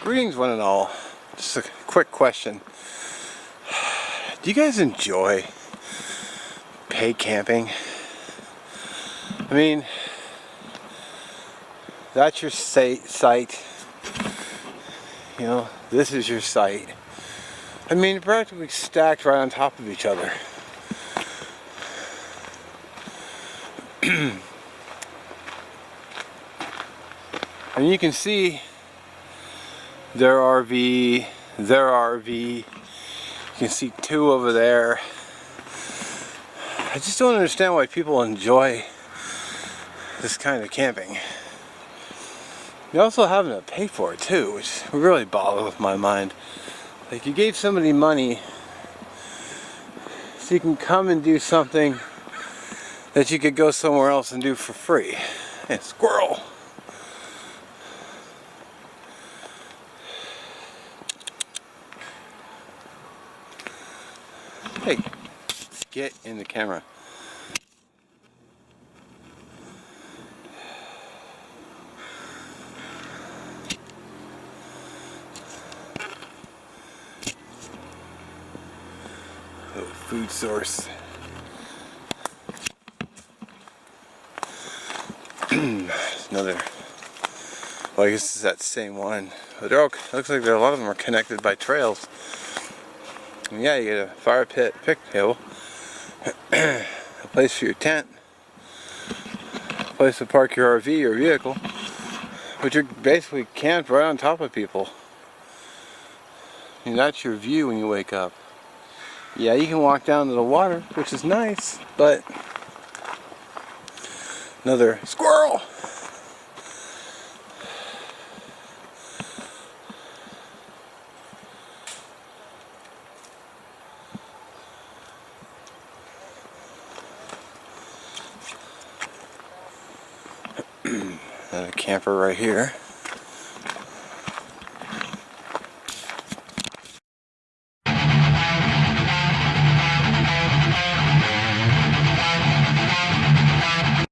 Greetings one and all. Just a quick question. Do you guys enjoy paid camping? I mean, that's your site. You know, this is your site. I mean, practically stacked right on top of each other. And you can see their RV. You can see two over there. I just don't understand why people enjoy this kind of camping. You're also having to pay for it too, which really boggles my mind. Like, you gave somebody money so you can come and do something that you could go somewhere else and do for free. Hey, squirrel! Hey, get in the camera. Little food source. Another. Well, I guess it's that same one. But they're all, looks like a lot of them are connected by trails. And yeah, you get a fire pit, picnic table, a place for your tent, a place to park your RV or vehicle, but you're basically camped right on top of people. And that's your view when you wake up. Yeah, you can walk down to the water, which is nice, but another squirrel. Another camper right here.